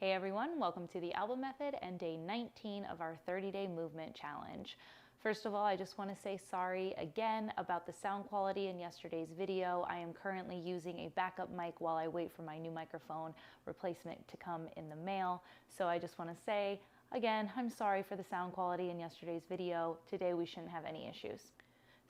Hey everyone, welcome to the Alba Method and day 19 of our 30-day movement challenge. First of all, I just want to say sorry again about the sound quality in yesterday's video. I am currently using a backup mic while I wait for my new microphone replacement to come in the mail. So I just want to say, again, I'm sorry for the sound quality in yesterday's video. Today we shouldn't have any issues.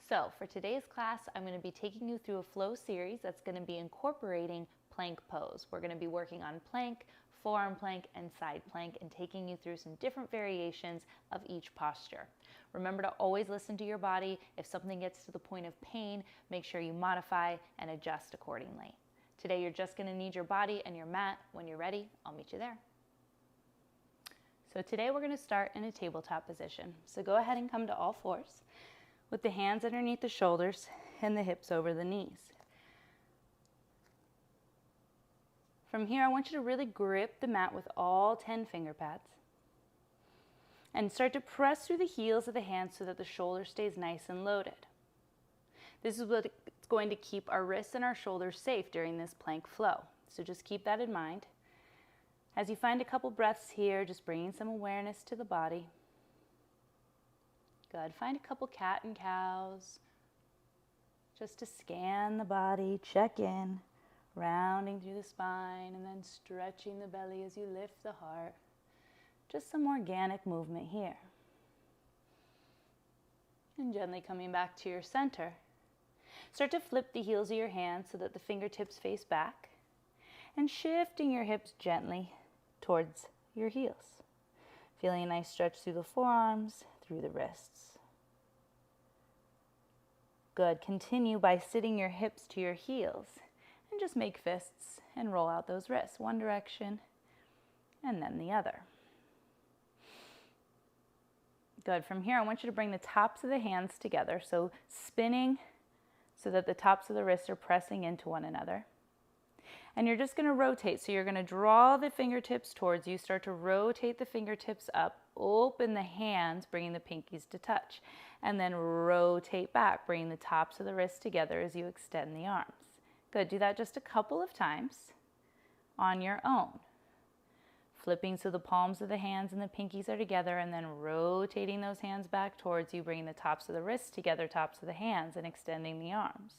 So for today's class, I'm going to be taking you through a flow series that's going to be incorporating plank pose. We're going to be working on plank, forearm plank, and side plank, and taking you through some different variations of each posture. Remember to always listen to your body. If something gets to the point of pain, make sure you modify and adjust accordingly. Today you're just going to need your body and your mat. When you're ready, I'll meet you there. So today we're going to start in a tabletop position. So go ahead and come to all fours with the hands underneath the shoulders and the hips over the knees. From here, I want you to really grip the mat with all 10 finger pads and start to press through the heels of the hands so that the shoulder stays nice and loaded. This is what's going to keep our wrists and our shoulders safe during this plank flow. So just keep that in mind. As you find a couple breaths here, just bringing some awareness to the body. Good. Find a couple cat and cows just to scan the body, check in. Rounding through the spine and then stretching the belly as you lift the heart. Just some organic movement here. And gently coming back to your center. Start to flip the heels of your hands so that the fingertips face back and shifting your hips gently towards your heels. Feeling a nice stretch through the forearms, through the wrists. Good. Continue by sitting your hips to your heels. And just make fists and roll out those wrists, one direction and then the other. Good. From here, I want you to bring the tops of the hands together, so spinning so that the tops of the wrists are pressing into one another. And you're just going to rotate, so you're going to draw the fingertips towards you, start to rotate the fingertips up, open the hands, bringing the pinkies to touch, and then rotate back, bringing the tops of the wrists together as you extend the arms. Good. Do that just a couple of times on your own. Flipping so the palms of the hands and the pinkies are together, and then rotating those hands back towards you, bringing the tops of the wrists together, tops of the hands, and extending the arms.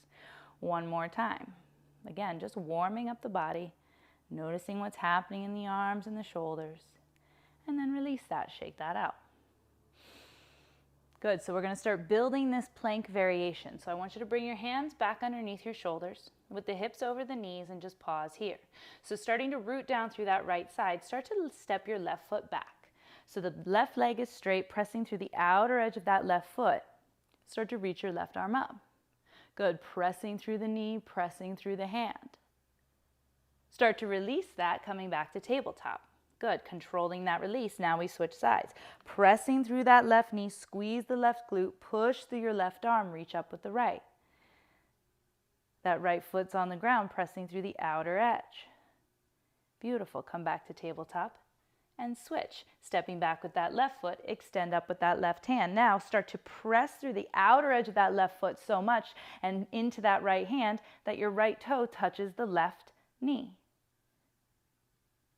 One more time. Again, just warming up the body, noticing what's happening in the arms and the shoulders, and then release that, shake that out. Good. So we're going to start building this plank variation. So I want you to bring your hands back underneath your shoulders with the hips over the knees and just pause here. So starting to root down through that right side, start to step your left foot back. So the left leg is straight, pressing through the outer edge of that left foot. Start to reach your left arm up. Good. Pressing through the knee, pressing through the hand. Start to release that, coming back to tabletop. Good. Controlling that release. Now we switch sides. Pressing through that left knee, squeeze the left glute, push through your left arm, reach up with the right. That right foot's on the ground, pressing through the outer edge. Beautiful. Come back to tabletop and switch. Stepping back with that left foot, extend up with that left hand. Now start to press through the outer edge of that left foot so much and into that right hand that your right toe touches the left knee.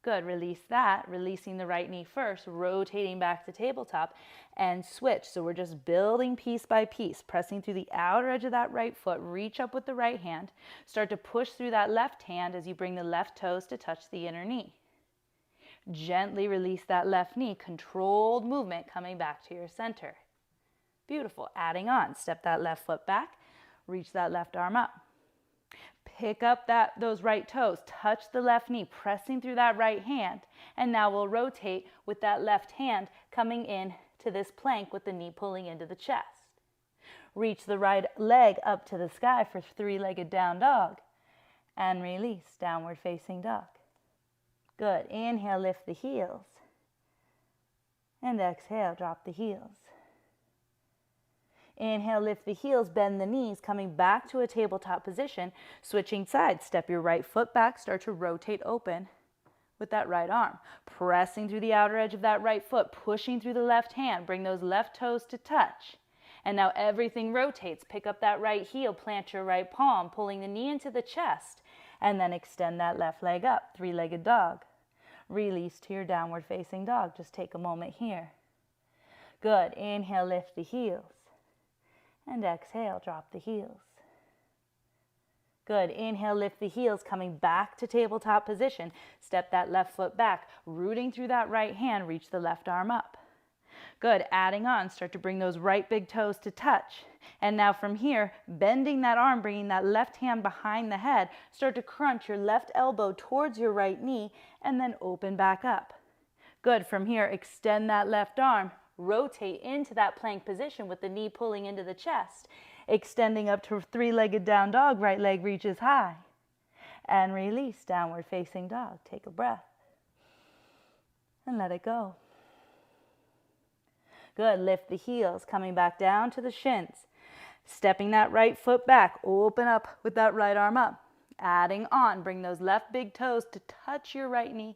Good. Release that, releasing the right knee first, rotating back to tabletop and switch. So we're just building piece by piece, pressing through the outer edge of that right foot, reach up with the right hand, start to push through that left hand as you bring the left toes to touch the inner knee. Gently release that left knee, controlled movement coming back to your center. Beautiful. Adding on, step that left foot back, reach that left arm up. Pick up those right toes, touch the left knee, pressing through that right hand, and now we'll rotate with that left hand coming in to this plank with the knee pulling into the chest. Reach the right leg up to the sky for three-legged down dog, and release, downward facing dog. Good. Inhale, lift the heels, and exhale, drop the heels. Inhale, lift the heels, bend the knees, coming back to a tabletop position, switching sides. Step your right foot back, start to rotate open with that right arm. Pressing through the outer edge of that right foot, pushing through the left hand, bring those left toes to touch. And now everything rotates. Pick up that right heel, plant your right palm, pulling the knee into the chest, and then extend that left leg up, three-legged dog. Release to your downward facing dog. Just take a moment here. Good. Inhale, lift the heels. And exhale, drop the heels. Good. Inhale, lift the heels, coming back to tabletop position. Step that left foot back, rooting through that right hand, reach the left arm up. Good. Adding on, start to bring those right big toes to touch. And now from here, bending that arm, bringing that left hand behind the head, start to crunch your left elbow towards your right knee, and then open back up. Good. From here, extend that left arm, rotate into that plank position with the knee pulling into the chest. Extending up to three-legged down dog, right leg reaches high. And release, downward facing dog. Take a breath. And let it go. Good, lift the heels, coming back down to the shins. Stepping that right foot back, open up with that right arm up. Adding on, bring those left big toes to touch your right knee.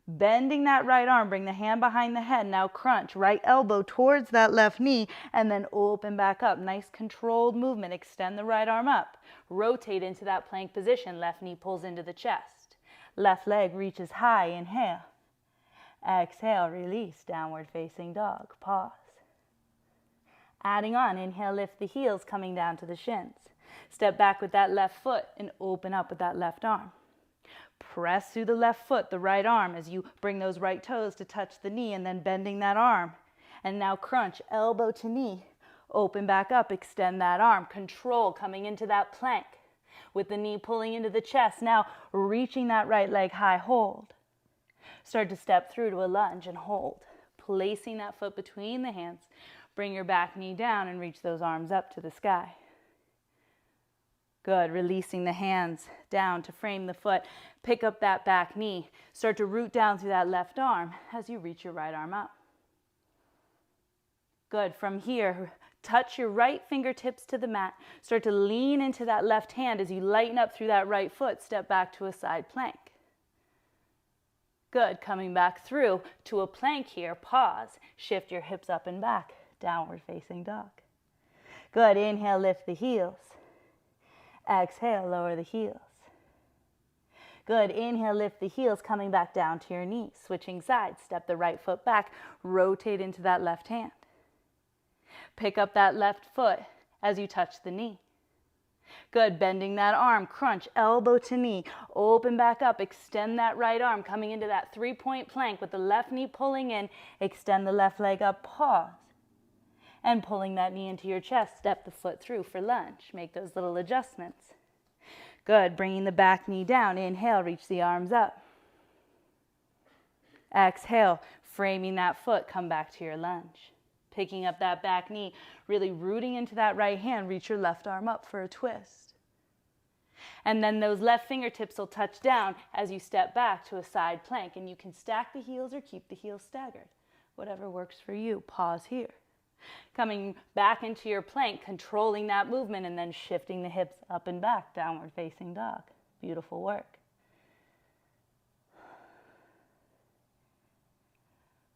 Bending that right arm, bring the hand behind the head. Now crunch, right elbow towards that left knee, and then open back up. Nice controlled movement. Extend the right arm up. Rotate into that plank position. Left knee pulls into the chest. Left leg reaches high. Inhale. Exhale, release, downward facing dog. Pause. Adding on, inhale, lift the heels, coming down to the shins. Step back with that left foot and open up with that left arm. Press through the left foot, the right arm, as you bring those right toes to touch the knee, and then bending that arm. And now crunch, elbow to knee. Open back up, extend that arm. Control, coming into that plank with the knee pulling into the chest. Now reaching that right leg high, hold. Start to step through to a lunge and hold. Placing that foot between the hands. Bring your back knee down and reach those arms up to the sky. Good. Releasing the hands down to frame the foot. Pick up that back knee. Start to root down through that left arm as you reach your right arm up. Good. From here, touch your right fingertips to the mat. Start to lean into that left hand as you lighten up through that right foot. Step back to a side plank. Good. Coming back through to a plank here. Pause. Shift your hips up and back. Downward facing dog. Good. Inhale, lift the heels. Exhale, lower the heels. Good. Inhale, lift the heels, coming back down to your knees. Switching sides. Step the right foot back. Rotate into that left hand. Pick up that left foot as you touch the knee. Good. Bending that arm. Crunch, elbow to knee. Open back up. Extend that right arm, coming into that three-point plank with the left knee pulling in. Extend the left leg up. Pause. And pulling that knee into your chest, step the foot through for lunge. Make those little adjustments. Good. Bringing the back knee down. Inhale, reach the arms up. Exhale, framing that foot, come back to your lunge. Picking up that back knee, really rooting into that right hand, reach your left arm up for a twist. And then those left fingertips will touch down as you step back to a side plank. And you can stack the heels or keep the heels staggered. Whatever works for you. Pause here. Coming back into your plank, controlling that movement, and then shifting the hips up and back, downward facing dog. Beautiful work.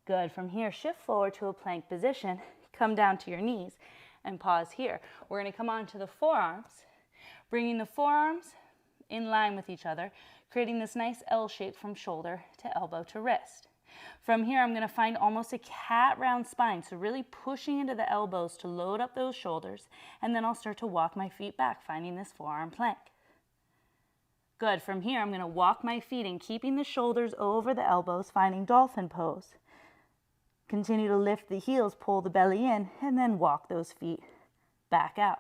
Good. From here, shift forward to a plank position. Come down to your knees and pause here. We're going to come onto the forearms, bringing the forearms in line with each other, creating this nice L shape from shoulder to elbow to wrist. From here, I'm going to find almost a cat round spine, so really pushing into the elbows to load up those shoulders, and then I'll start to walk my feet back, finding this forearm plank. Good. From here, I'm going to walk my feet in, keeping the shoulders over the elbows, finding dolphin pose. Continue to lift the heels, pull the belly in, and then walk those feet back out.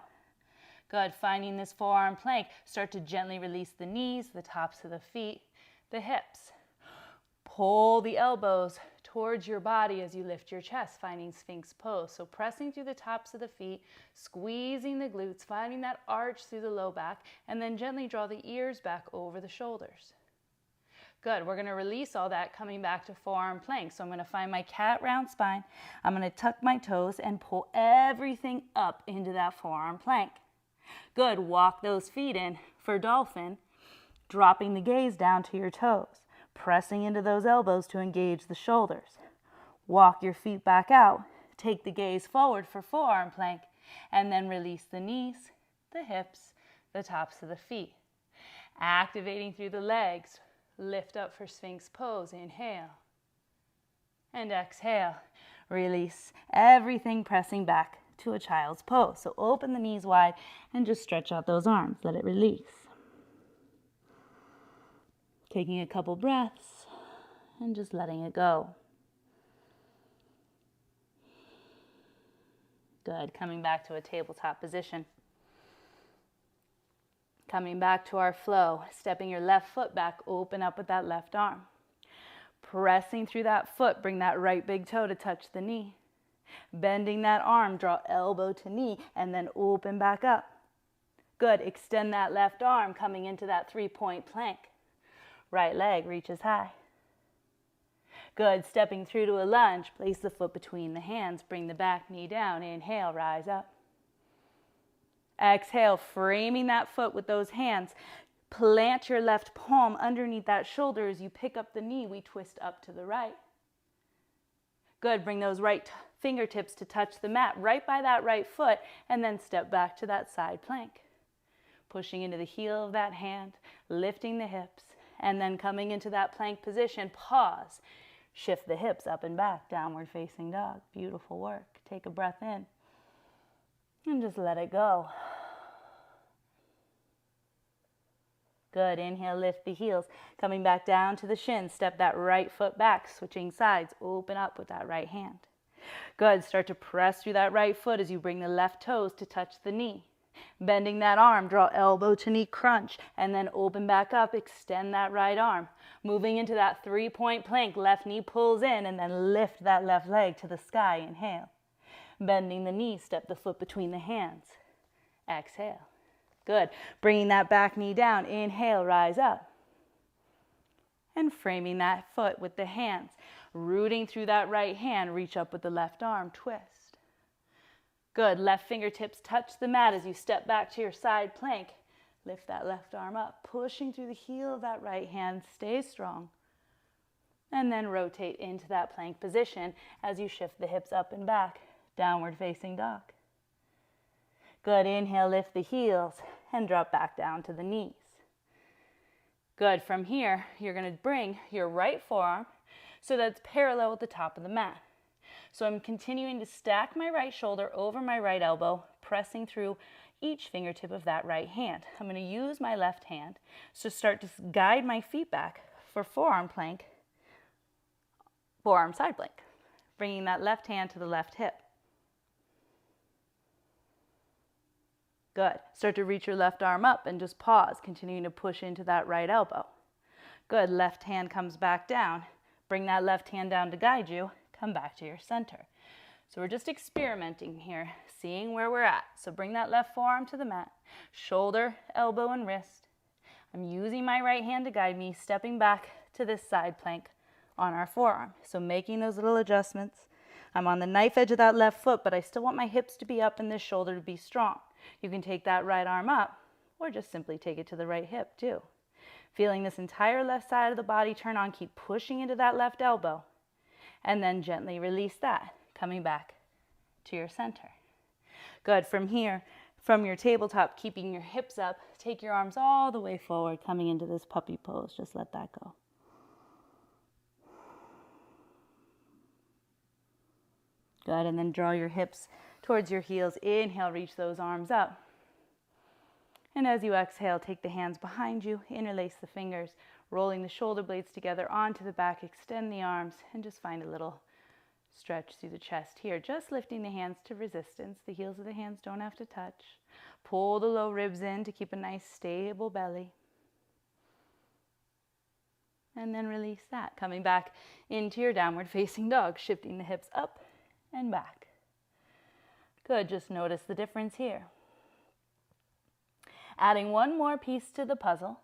Good. Finding this forearm plank, start to gently release the knees, the tops of the feet, the hips. Pull the elbows towards your body as you lift your chest, finding Sphinx pose. So pressing through the tops of the feet, squeezing the glutes, finding that arch through the low back, and then gently draw the ears back over the shoulders. Good. We're going to release all that, coming back to forearm plank. So I'm going to find my cat round spine. I'm going to tuck my toes and pull everything up into that forearm plank. Good. Walk those feet in for dolphin, dropping the gaze down to your toes. Pressing into those elbows to engage the shoulders. Walk your feet back out. Take the gaze forward for forearm plank, and then release the knees, the hips, the tops of the feet. Activating through the legs, Lift up for Sphinx pose. Inhale. And exhale. Release everything, pressing back to a child's pose. So open the knees wide and just stretch out those arms. Let it release. Taking a couple breaths and just letting it go. Good. Coming back to a tabletop position. Coming back to our flow. Stepping your left foot back. Open up with that left arm. Pressing through that foot. Bring that right big toe to touch the knee. Bending that arm. Draw elbow to knee and then open back up. Good. Extend that left arm. Coming into that 3-point plank. Right leg reaches high. Good. Stepping through to a lunge. Place the foot between the hands. Bring the back knee down. Inhale, rise up. Exhale, framing that foot with those hands. Plant your left palm underneath that shoulder. As you pick up the knee, we twist up to the right. Good. Bring those right fingertips to touch the mat right by that right foot, and then step back to that side plank. Pushing into the heel of that hand, lifting the hips, and then coming into that plank position. Pause. Shift the hips up and back, downward facing dog. Beautiful work. Take a breath in and just let it go. Good. Inhale, lift the heels. Coming back down to the shins. Step that right foot back, switching sides. Open up with that right hand. Good. Start to press through that right foot as you bring the left toes to touch the knee. Bending that arm, draw elbow to knee crunch, and then open back up, extend that right arm. Moving into that 3-point plank, left knee pulls in, and then lift that left leg to the sky. Inhale. Bending the knee, step the foot between the hands. Exhale. Good. Bringing that back knee down. Inhale, rise up. And framing that foot with the hands. Rooting through that right hand, reach up with the left arm, twist. Good. Left fingertips touch the mat as you step back to your side plank. Lift that left arm up, pushing through the heel of that right hand. Stay strong. And then rotate into that plank position as you shift the hips up and back. Downward facing dog. Good. Inhale, lift the heels and drop back down to the knees. Good. From here, you're going to bring your right forearm so that it's parallel with the top of the mat. So I'm continuing to stack my right shoulder over my right elbow, pressing through each fingertip of that right hand. I'm going to use my left hand to start to guide my feet back for forearm plank, forearm side plank. Bringing that left hand to the left hip. Good. Start to reach your left arm up and just pause, continuing to push into that right elbow. Good. Left hand comes back down. Bring that left hand down to guide you. Come back to your center. So we're just experimenting here, seeing where we're at. So bring that left forearm to the mat, shoulder, elbow, and wrist. I'm using my right hand to guide me, stepping back to this side plank on our forearm. So making those little adjustments. I'm on the knife edge of that left foot, but I still want my hips to be up and this shoulder to be strong. You can take that right arm up or just simply take it to the right hip too. Feeling this entire left side of the body turn on, keep pushing into that left elbow. And then gently release that, coming back to your center. Good. From here, from your tabletop, keeping your hips up, take your arms all the way forward, coming into this puppy pose. Just let that go. Good. And then draw your hips towards your heels. Inhale, reach those arms up. And as you exhale, take the hands behind you, interlace the fingers, rolling the shoulder blades together onto the back, extend the arms, and just find a little stretch through the chest here. Just lifting the hands to resistance. The heels of the hands don't have to touch. Pull the low ribs in to keep a nice stable belly. And then release that. Coming back into your downward facing dog, shifting the hips up and back. Good, just notice the difference here. Adding one more piece to the puzzle.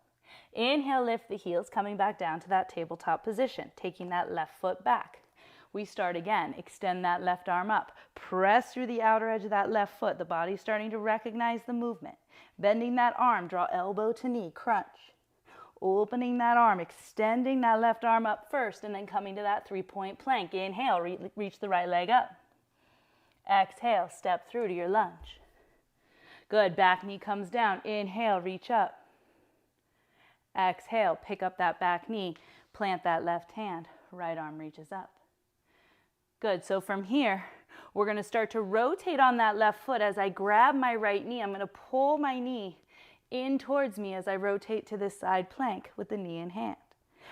Inhale, lift the heels, coming back down to that tabletop position, taking that left foot back. We start again. Extend that left arm up. Press through the outer edge of that left foot. The body's starting to recognize the movement. Bending that arm, draw elbow to knee, crunch. Opening that arm, extending that left arm up first, and then coming to that 3-point plank. Inhale, reach the right leg up. Exhale, step through to your lunge. Good, back knee comes down. Inhale, reach up. Exhale, pick up that back knee, plant that left hand, right arm reaches up. Good, so from here, we're gonna start to rotate on that left foot. As I grab my right knee, I'm gonna pull my knee in towards me as I rotate to this side plank with the knee in hand.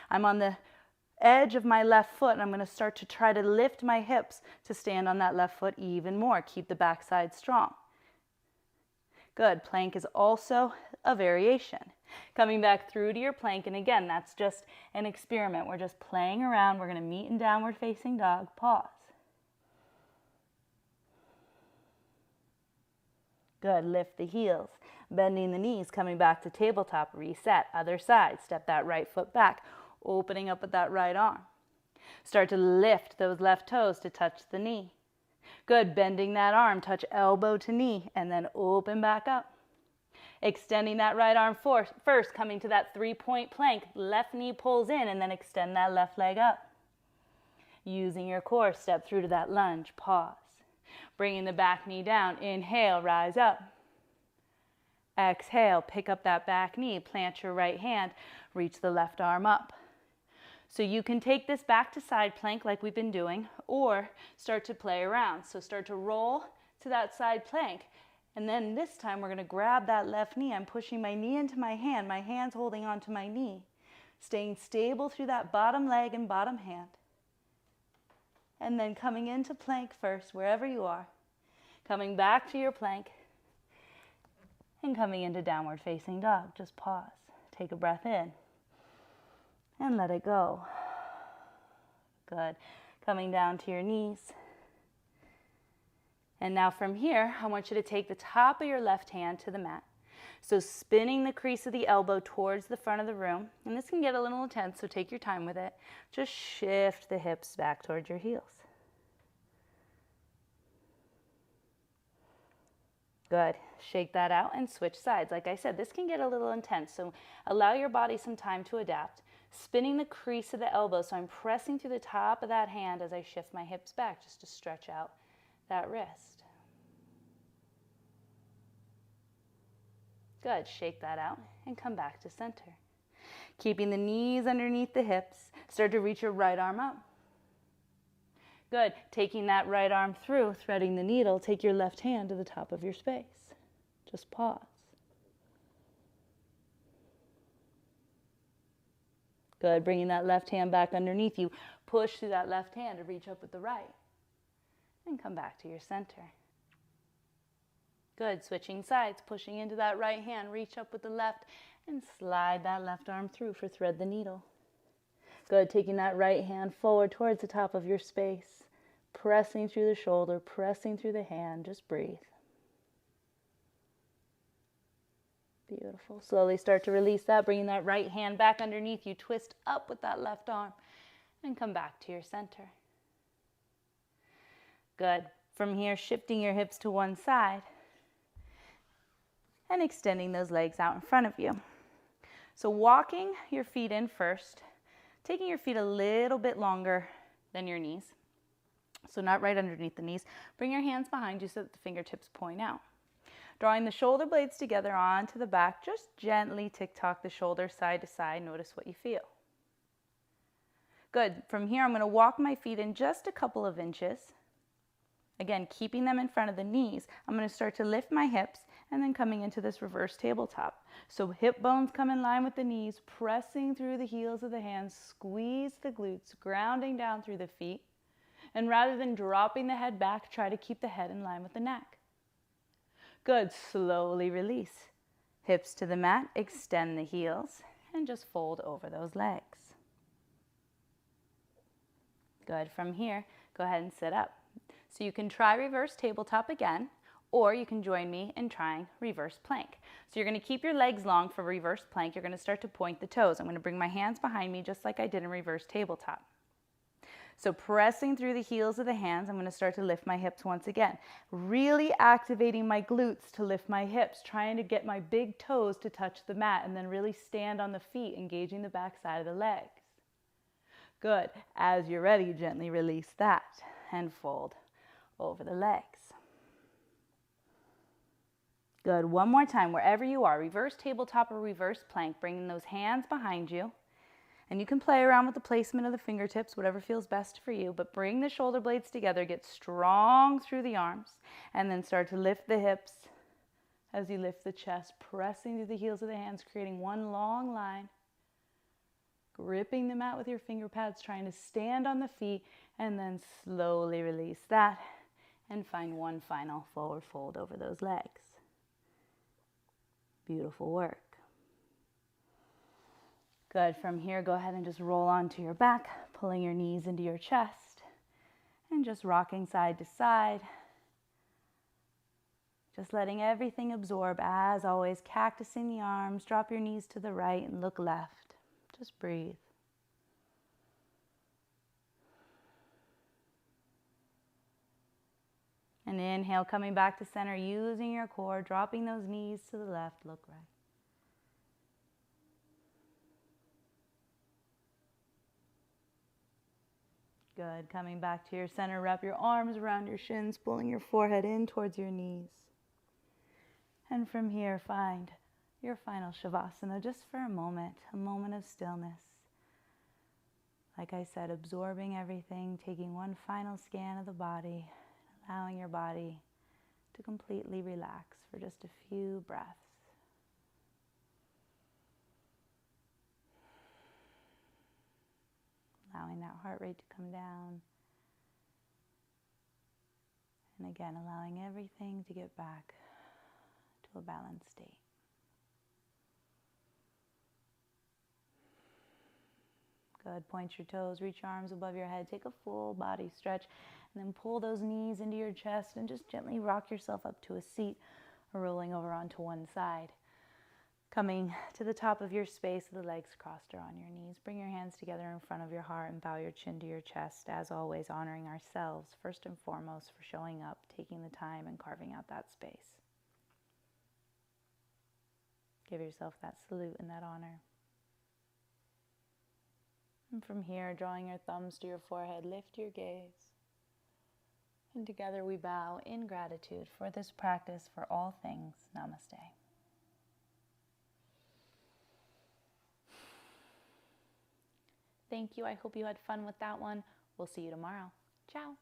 I'm on the edge of my left foot, and I'm gonna start to try to lift my hips to stand on that left foot even more. Keep the back side strong. Good, plank is also a variation. Coming back through to your plank, and again, that's just an experiment. We're just playing around. We're gonna meet in downward facing dog, pause. Good, lift the heels, bending the knees, coming back to tabletop, reset, other side, step that right foot back, opening up with that right arm. Start to lift those left toes to touch the knee. Good, bending that arm, touch elbow to knee, and then open back up. Extending that right arm first, coming to that 3-point plank, left knee pulls in, and then extend that left leg up. Using your core, step through to that lunge, pause. Bringing the back knee down, inhale, rise up. Exhale, pick up that back knee, plant your right hand, reach the left arm up. So you can take this back to side plank like we've been doing, or start to play around. So start to roll to that side plank, and then this time we're gonna grab that left knee. I'm pushing my knee into my hand's holding onto my knee, staying stable through that bottom leg and bottom hand. And then coming into plank first, wherever you are, coming back to your plank, and coming into downward facing dog. Just pause, take a breath in, and let it go. Good. Coming down to your knees. And now from here, I want you to take the top of your left hand to the mat. So spinning the crease of the elbow towards the front of the room. And this can get a little intense, so take your time with it. Just shift the hips back towards your heels. Good. Shake that out and switch sides. Like I said, this can get a little intense, so allow your body some time to adapt. Spinning the crease of the elbow, so I'm pressing through the top of that hand as I shift my hips back just to stretch out that wrist. Good, shake that out and come back to center. Keeping the knees underneath the hips, start to reach your right arm up. Good, taking that right arm through, threading the needle, take your left hand to the top of your space. Just pause. Good, bringing that left hand back underneath you. Push through that left hand to reach up with the right. And come back to your center. Good, switching sides, pushing into that right hand, reach up with the left, and slide that left arm through for thread the needle. Good, taking that right hand forward towards the top of your space, pressing through the shoulder, pressing through the hand, just breathe. Beautiful. Slowly start to release that, bringing that right hand back underneath you, twist up with that left arm, and come back to your center. Good. From here, shifting your hips to one side and extending those legs out in front of you. So walking your feet in first, taking your feet a little bit longer than your knees. So not right underneath the knees. Bring your hands behind you so that the fingertips point out. Drawing the shoulder blades together onto the back, just gently tick-tock the shoulders side to side. Notice what you feel. Good. From here, I'm going to walk my feet in just a couple of inches. Again, keeping them in front of the knees. I'm going to start to lift my hips and then coming into this reverse tabletop. So hip bones come in line with the knees, pressing through the heels of the hands, squeeze the glutes, grounding down through the feet. And rather than dropping the head back, try to keep the head in line with the neck. Good. Slowly release. Hips to the mat, extend the heels, and just fold over those legs. Good. From here, go ahead and sit up. So you can try reverse tabletop again, or you can join me in trying reverse plank. So you're going to keep your legs long for reverse plank. You're going to start to point the toes. I'm going to bring my hands behind me just like I did in reverse tabletop. So pressing through the heels of the hands, I'm going to start to lift my hips once again. Really activating my glutes to lift my hips, trying to get my big toes to touch the mat, and then really stand on the feet, engaging the back side of the legs. Good. As you're ready, gently release that and fold over the legs. Good. One more time, wherever you are, reverse tabletop or reverse plank, bringing those hands behind you. And you can play around with the placement of the fingertips, whatever feels best for you, but bring the shoulder blades together, get strong through the arms, and then start to lift the hips as you lift the chest, pressing through the heels of the hands, creating one long line, gripping the mat with your finger pads, trying to stand on the feet, and then slowly release that, and find one final forward fold over those legs. Beautiful work. Good. From here, go ahead and just roll onto your back, pulling your knees into your chest, and just rocking side to side. Just letting everything absorb. As always, cactusing the arms, drop your knees to the right and look left. Just breathe. And inhale, coming back to center, using your core, dropping those knees to the left, look right. Good. Coming back to your center, wrap your arms around your shins, pulling your forehead in towards your knees. And from here, find your final Shavasana just for a moment of stillness. Like I said, absorbing everything, taking one final scan of the body, allowing your body to completely relax for just a few breaths. Allowing that heart rate to come down. And again, allowing everything to get back to a balanced state. Good. Point your toes, reach your arms above your head, take a full body stretch, and then pull those knees into your chest and just gently rock yourself up to a seat or rolling over onto one side. Coming to the top of your space, the legs crossed or on your knees. Bring your hands together in front of your heart and bow your chin to your chest, as always honoring ourselves first and foremost for showing up, taking the time and carving out that space. Give yourself that salute and that honor. And from here, drawing your thumbs to your forehead, lift your gaze. And together we bow in gratitude for this practice, for all things. Namaste. Thank you. I hope you had fun with that one. We'll see you tomorrow. Ciao.